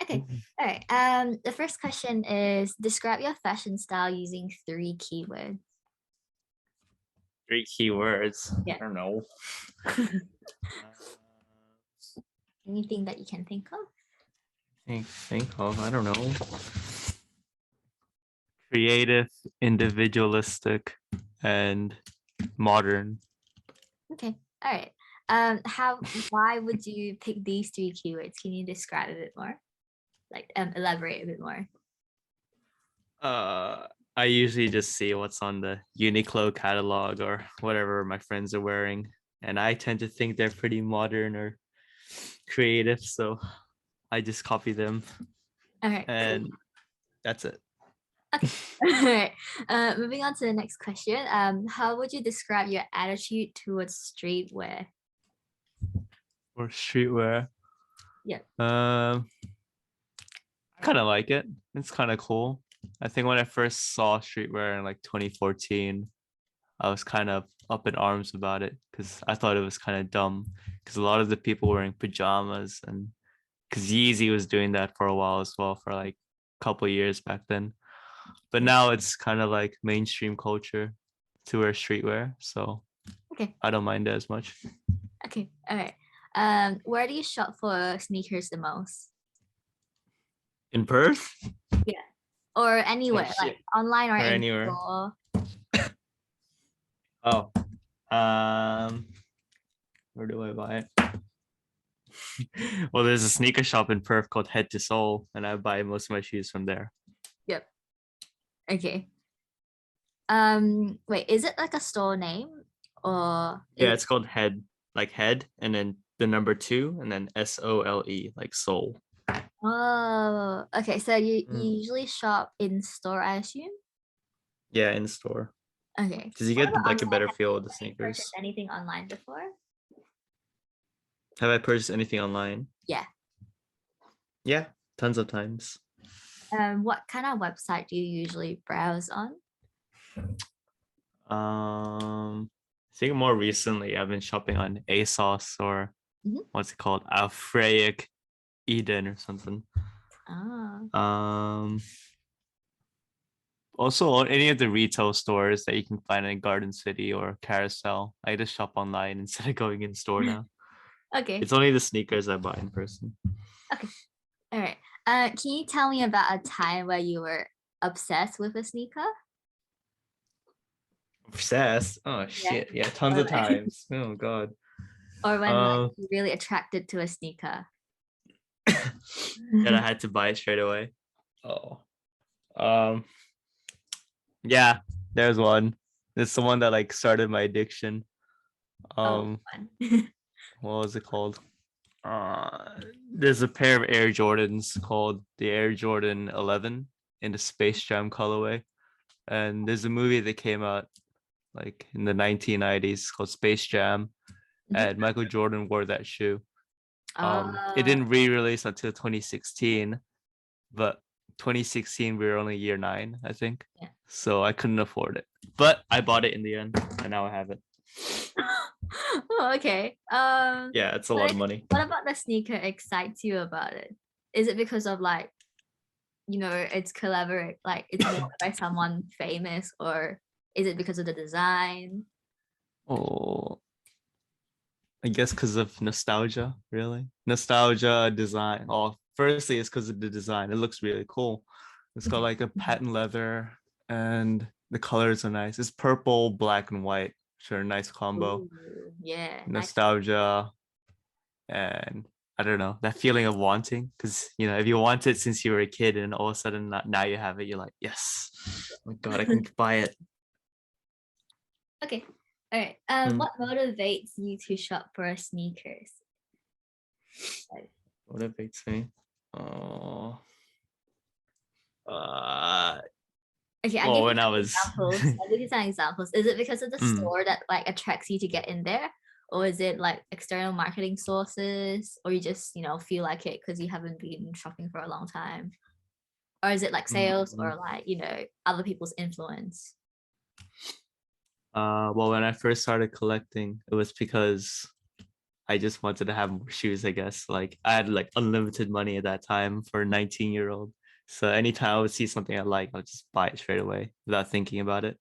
Okay. All right. The first question is describe your fashion style using 3 keywords. 3 keywords. Yeah. I don't know. Anything that you can think of? Think of, I don't know. Creative, individualistic, and modern. Okay. All right. Why would you pick these 3 keywords? Can you describe a bit more? Like elaborate a bit more. I usually just see what's on the Uniqlo catalog or whatever my friends are wearing, and I tend to think they're pretty modern or creative, so I just copy them, All right. and that's it. Okay. All right. Moving on to the next question. How would you describe your attitude towards streetwear? Or streetwear. Yeah. I kind of like it. It's kind of cool. I think when I first saw streetwear in like 2014, I was kind of up in arms about it because I thought it was kind of dumb because a lot of the people wearing pajamas, and because Yeezy was doing that for a while as well, for like a couple of years back then. But now it's kind of like mainstream culture to wear streetwear, so Okay. I don't mind it as much. Okay. All right. Where do you shop for sneakers the most? In Perth? Yeah. Or anywhere, like shit. online or Or in anywhere. store. Oh, where do I buy it? Well, there's a sneaker shop in Perth called Head to Soul, and I buy most of my shoes from there. Yep. Okay. Wait, is it like a store name or Yeah, it's called Head, like head, and then the number 2, and then SOLE, like soul. Oh, okay. So you Mm. usually shop in store, I assume? Yeah, in store. Okay. Because you What get about like a online? better feel of the Have you purchased sneakers. anything online before? Have I purchased anything online? Yeah. Yeah, tons of times. What kind of website do you usually browse on? I think more recently I've been shopping on ASOS or Mhm. what's it called? Alphraic Eden or something. Oh, Also on any of the retail stores that you can find in Garden City or Carousel. I just shop online instead of going in store now. okay. It's only the sneakers I buy in person. Okay. All right. Can you tell me about a time where you were obsessed with a sneaker? Obsessed? Oh Yeah. shit. Yeah, tons Or of like, times. Oh god. or when like Uh you're really attracted to a sneaker? that I had to buy it straight away. Oh. Um yeah, there's one. It's the one that like started my addiction. Oh, Um fun. what was it called? There's a pair of Air Jordans called the Air Jordan 11 in the Space Jam colorway. And there's a movie that came out like in the 1990s called Space Jam, Mhm. and Michael Jordan wore that shoe. It Uh, didn't re-release until 2016, but 2016 we were only year 9, I think. yeah. So I couldn't afford it, but I bought it in the end, and now I have it. Oh, okay. Yeah, it's a lot What, of money. what about the sneaker excites you about it? Is it because of like, it's collaborate, like it's worn by someone famous, or is it because of the design? Oh, I guess because of nostalgia, really. Nostalgia, design. Oh, firstly, it's because of the design. It looks really cool. It's got Okay. like a patent leather, and the colors are nice. It's purple, black, and white. Sure, nice combo. Ooh, yeah, nice. Nostalgia, and I don't know, that feeling of wanting. Because, if you want it since you were a kid and all of a sudden now you have it, you're like, yes, oh my God, I can buy it. Okay. All right. Hmm. What motivates you to shop for sneakers? Motivates me. Oh, uh, Okay, I'll well, give you when I some was examples. I'll give you some examples. Is it because of the mm, store that like attracts you to get in there? Or is it like external marketing sources? Or you just, feel like it because you haven't been shopping for a long time? Or is it like sales mm, or like, other people's influence? well, when I first started collecting, it was because I just wanted to have more shoes, I guess. Like I had like unlimited money at that time for a 19-year-old. So anytime I would see something I like, I'll just buy it straight away without thinking about it.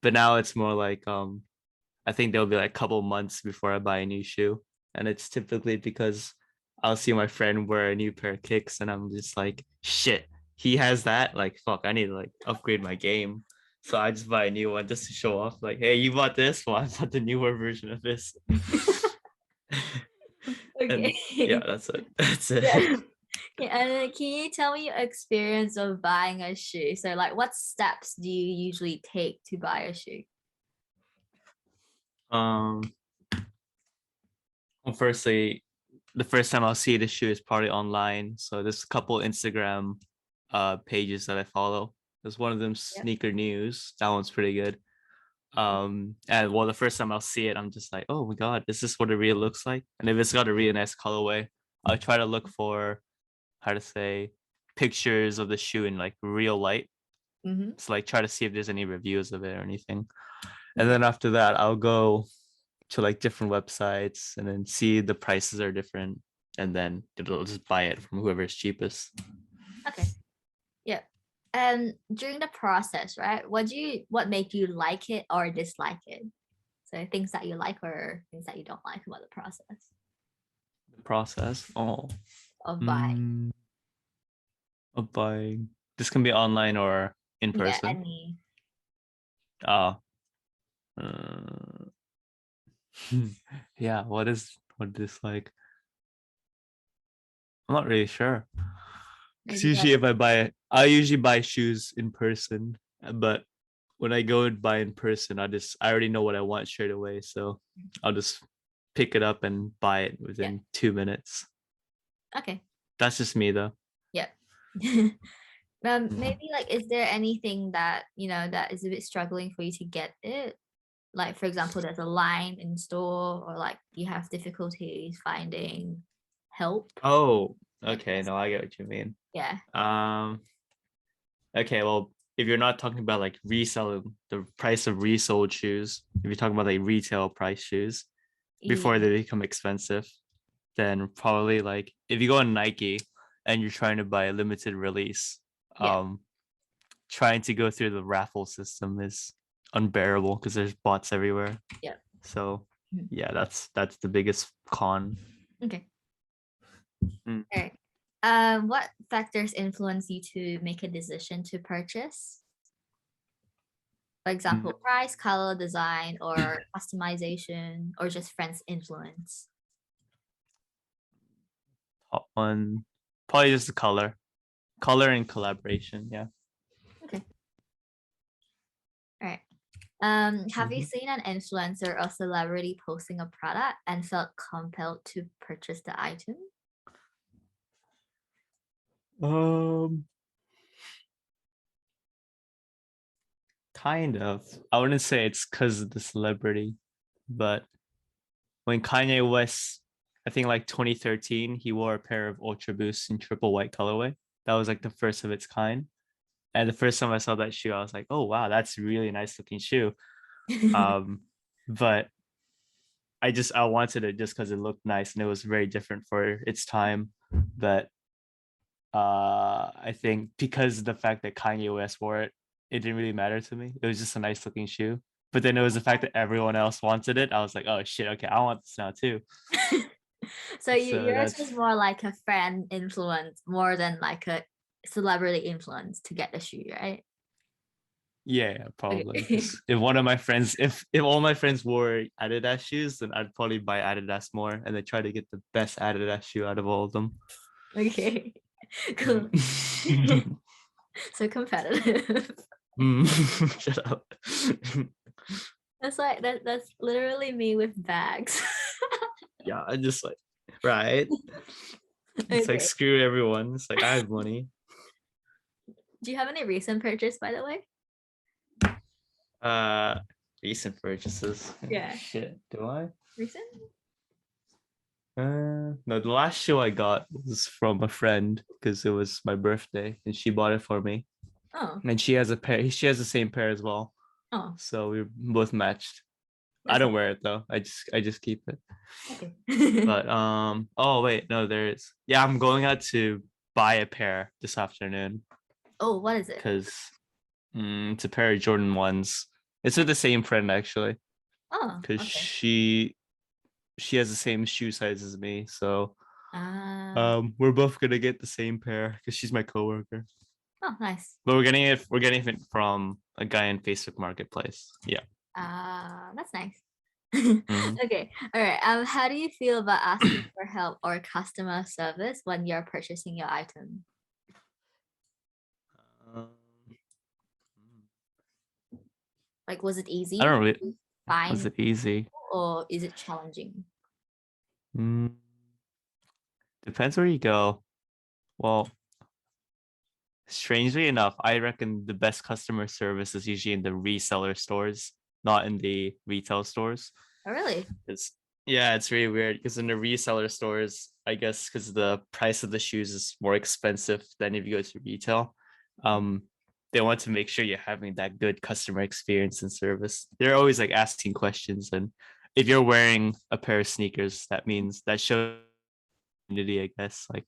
But now it's more like I think there'll be like a couple months before I buy a new shoe. And it's typically because I'll see my friend wear a new pair of kicks and I'm just like, shit, he has that. Like, fuck, I need to like upgrade my game. So I just buy a new one just to show off, like, hey, you bought this? Well, I bought the newer version of this. And yeah, Okay. that's it. That's it. Yeah. Yeah, and can you tell me your experience of buying a shoe? So, like, what steps do you usually take to buy a shoe? Um, well, firstly, the first time I'll see the shoe is probably online. So there's a couple Instagram pages that I follow. There's one of them, Yep. Sneaker News. That one's pretty good. And well, the first time I'll see it, I'm just like, oh my god, is this what it really looks like? And if it's got a really nice colorway, I'll try to look for how to say pictures of the shoe in like real light. Mm-hmm. So like try to see if there's any reviews of it or anything. And Okay. then after that, I'll go to like different websites and then see the prices are different. And then it'll just buy it from whoever's cheapest. Okay. Yeah. And during the process, right? What made you like it or dislike it? So things that you like or things that you don't like about the process The process. Oh, of buying. mm, of buying. This can be online or in Yeah, person. any. Uh, uh yeah, what is like? I'm not really sure. Because Maybe usually like if I usually buy shoes in person, but when I go and buy in person, I already know what I want straight away. So I'll just pick it up and buy it yeah. within 2 minutes. Okay. That's just me though. Yeah. Maybe like is there anything that that is a bit struggling for you to get it? Like for example, there's a line in store or like you have difficulties finding help. Oh, Like okay. this. No, I get what you mean. Yeah. Um, okay, well, if you're not talking about like reselling the price of resold shoes, if you're talking about like retail price shoes before Yeah. they become expensive, then probably like if you go on Nike and you're trying to buy a limited release, Yeah. um, trying to go through the raffle system is unbearable because there's bots everywhere. Yeah. So Mhm. yeah, that's the biggest con. Okay. Mm. All right. What factors influence you to make a decision to purchase? For example, Mm. price, color, design, or customization, or just friends' influence. Top one, probably just the color and collaboration. Yeah. Okay. All right. Have you Mhm. seen an influencer or celebrity posting a product and felt compelled to purchase the item? Um, kind of. I wouldn't say it's because of the celebrity, but when Kanye West, I think like 2013, he wore a pair of Ultra Boosts in triple white colorway. That was like the first of its kind. And the first time I saw that shoe, I was like, oh wow, that's a really nice looking shoe. Um, but I wanted it just because it looked nice and it was very different for its time. But I think because of the fact that Kanye West wore it, it didn't really matter to me. It was just a nice looking shoe. But then it was the fact that everyone else wanted it. I was like, oh shit, okay, I want this now too. So So yours was that's more like a friend influence more than like a celebrity influence to get the shoe, right? yeah, probably. Okay. Because if one of my friends, if all my friends wore Adidas shoes, then I'd probably buy Adidas more and then try to get the best Adidas shoe out of all of them. Okay. Cool. Mm. So competitive. Shut up. That's like that's literally me with bags. Yeah, I just like right. It's like Okay. screw everyone. It's like I have money. Do you have any recent purchase, by the way? Uh, recent purchases. Yeah. Shit, do I? Recent? No, the last shoe I got was from a friend because it was my birthday and she bought it for me. Oh. And she has a pair. She has the same pair as well. Oh. So we both matched. I That's don't wear it though. I just keep it. okay. But oh wait, no, there is. Yeah, I'm going out to buy a pair this afternoon Oh, what is it? because it's a pair of Jordan ones. It's with the same friend actually, Oh, because okay. she has the same shoe size as me. So Ah, we're both gonna get the same pair because she's my coworker. oh, nice. But we're getting it from a guy in Facebook Marketplace. Yeah. Ah, that's nice. Mhm. Okay, all right. How do you feel about asking for help or customer service when you're purchasing your item? Um, Like, was it I easy? don't really. Was Fine, it easy? or is it challenging? Mm, depends where you go. Well, strangely enough, I reckon the best customer service is usually in the reseller stores, not in the retail stores. Oh, really? It's yeah, it's really weird because in the reseller stores, I guess because the price of the shoes is more expensive than if you go to retail. Um, they want to make sure you're having that good customer experience and service. They're always like asking questions, and if you're wearing a pair of sneakers, that means that shows community, I guess. Like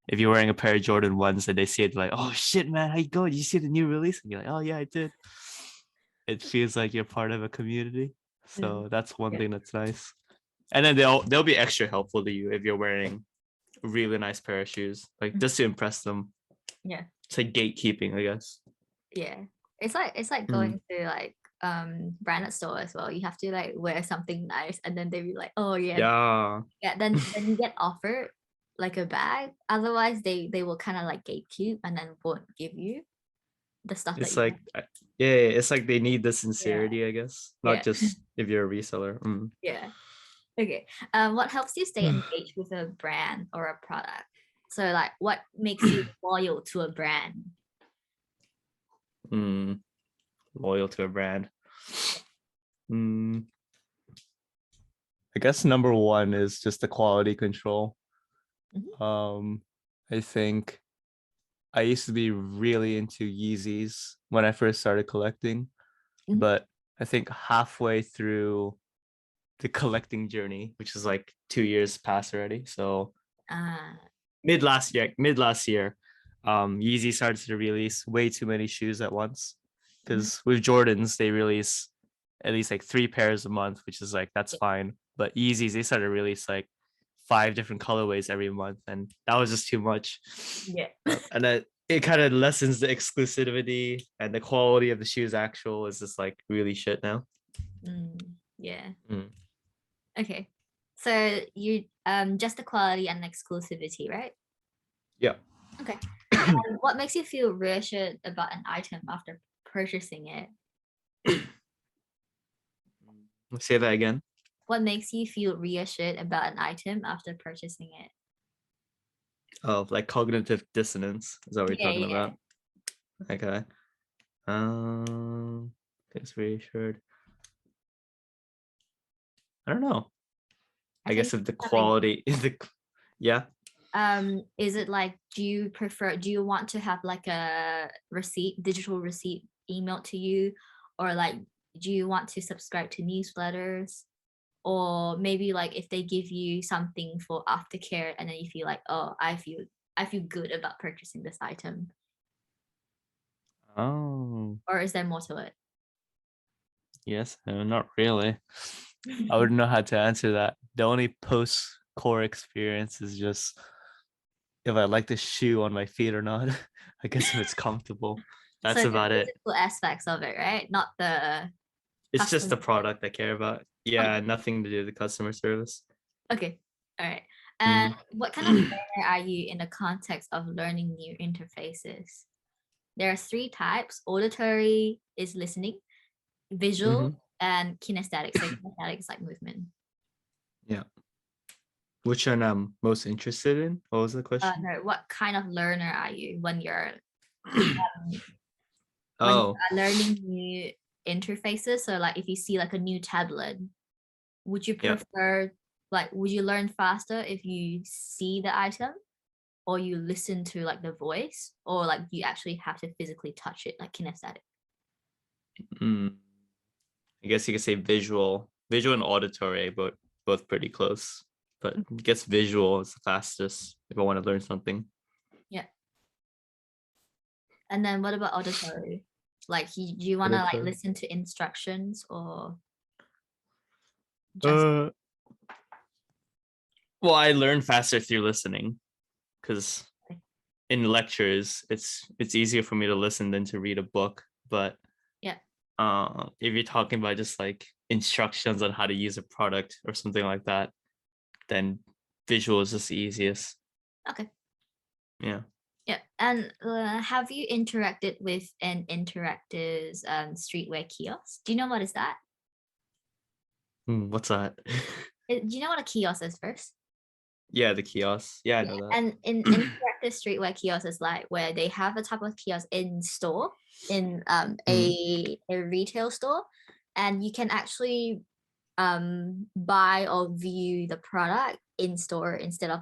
if you're wearing a pair of Jordan ones and they see it, like, oh shit, man, how you going? You see the new release? And you're like, oh yeah, I did. It feels like you're part of a community. Mm, So that's one yeah, thing that's nice. And then they'll be extra helpful to you if you're wearing a really nice pair of shoes, like mm, just to impress them. yeah, It's like gatekeeping, I guess. yeah. It's like Mm. going to like branded store as well. You have to like wear something nice, and then they be like, oh yeah, Yeah, yeah. Then you get offered like a bag. Otherwise, they will kind of like gatekeep and then won't give you the stuff that it's you like want. yeah, it's like they need the Yeah, sincerity, I guess, not yeah, just if you're a reseller. yeah. Okay. What helps you stay engaged with a brand or a product? So like what makes you loyal to a brand? Mm, loyal to a brand. Mm, I guess number one is just the quality control. Mhm, Um, I think I used to be really into Yeezys when I first started collecting, mhm. but I think halfway through the collecting journey, which is like 2 years past already. So Uh, mid last year, Yeezy started to release way too many shoes at once. mhm. Because with Jordans, they release at least like 3 pairs a month, which is like that's Yeah. fine. But Yeezys, they started to release like 5 different colorways every month, and that was just too much. Yeah. And then it kind of lessens the exclusivity and the quality of the shoes. Actual is just like really shit now. Yeah. Mm. Okay. So you just the quality and exclusivity, right? Yeah. Okay. What makes you feel reassured about an item after purchasing it? Say that again. What makes you feel reassured about an item after purchasing it? Oh, like cognitive dissonance. Is that what you're Yeah, talking yeah. about? Okay. It's reassured. I don't know. I I think guess if the having quality is the yeah. is it like do you want to have like a receipt, digital receipt emailed to you, or like do you want to subscribe to newsletters, or maybe like if they give you something for aftercare and then you feel like, oh, I feel good about purchasing this item, Oh, or is there more to it? yes. No, not really. I wouldn't know how to answer that. The only post core experience is just if I like the shoe on my feet or not. I guess if it's comfortable. So That's the about it. physical aspects of it, right? Not the It's just customer the service. product I care about. Yeah, Okay. nothing to do with the customer service. Okay. All right. And Mm. what kind of learner are you in the context of learning new interfaces? There are three types. Auditory is listening, visual, hmm and kinesthetic. So kinesthetic is like movement. Yeah. Which one I'm most interested in? What was the question? No, what kind of learner are you um, when you Oh, are learning new interfaces? So like if you see like a new tablet, would you yeah. prefer like would you learn faster if you see the item or you listen to like the voice or like you actually have to physically touch it like kinesthetic? Mm, I guess you could say visual. Visual and auditory, but both pretty close. But I guess visual is the fastest if I want to learn something. Yeah. And then what about auditory? Like, do you want to like Auditory. listen to instructions or just Uh, well, I learn faster through listening because in lectures it's easier for me to listen than to read a book. But yeah. if you're talking about just like instructions on how to use a product or something like that, then visual is just the easiest. Okay. Yeah. Yeah. And have you interacted with an interactive streetwear kiosk? Do you know what is that? What's that? Do you know what a kiosk is first? Yeah, the kiosk. Yeah, I Yeah. know And in that. interactive streetwear kiosk is like where they have a type of kiosk in store in Mhm. a retail store, and you can actually buy or view the product in store instead of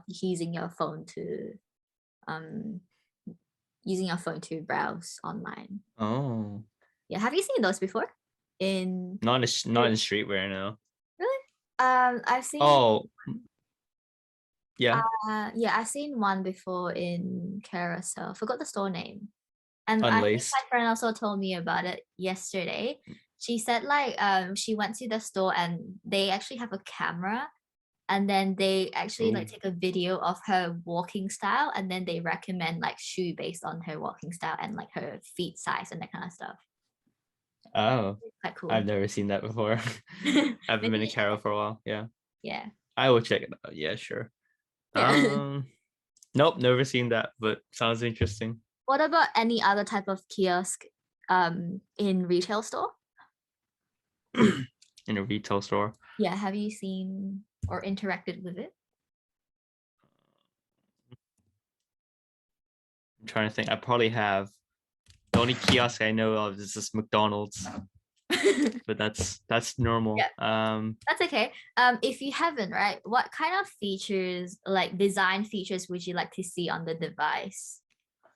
um using your phone to browse online. Oh, Yeah, have you seen those before? In not in streetwear now. really? I've seen Oh, yeah, yeah, I've seen one before in Carousel. Forgot the store name. And I think my unlaced. friend also told me about it yesterday. She said like she went to the store and they actually have a camera, and then they actually like Oh, take a video of her walking style, and then they recommend like shoe based on her walking style and like her feet size and that kind of stuff. oh, Quite I've cool. never seen that before. I haven't been to Maybe Carol for a while. Yeah, yeah. I will check it out. Yeah, sure. Yeah. Nope, never seen that, but sounds interesting. What about any other type of kiosk in retail store? In a retail store. Yeah, have you seen or interacted with it? I'm trying to think. I probably have. The only kiosk I know of is this McDonald's, but that's normal. Yeah, that's okay. If you haven't, right, what kind of features, like design features, would you like to see on the device? On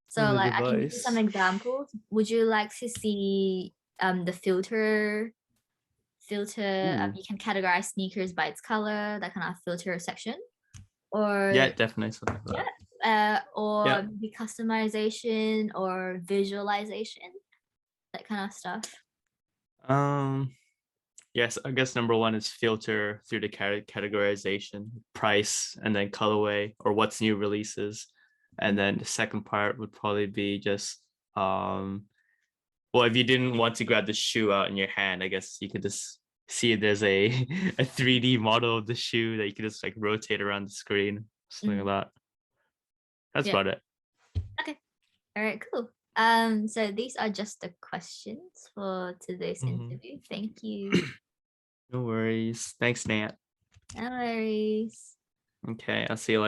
So the like I can give you some device. examples. Would you like to see the filter Ooh, you can categorize sneakers by its color, that kind of filter section? Or yeah, definitely something like yeah, that. or Yeah. maybe customization or visualization, that kind of stuff. Um. Yes, I guess number one is filter through the categorization, price, and then colorway or what's new releases. And then the second part would probably be just well, if you didn't want to grab the shoe out in your hand, I guess you could just see there's a a 3D model of the shoe that you could just like rotate around the screen, something Mhm. like that. That's Yeah. about it. Okay. All right. Cool. So these are just the questions for today's Mhm. interview. Thank you. No worries. Thanks, Nat. No worries. Okay, I'll see you later.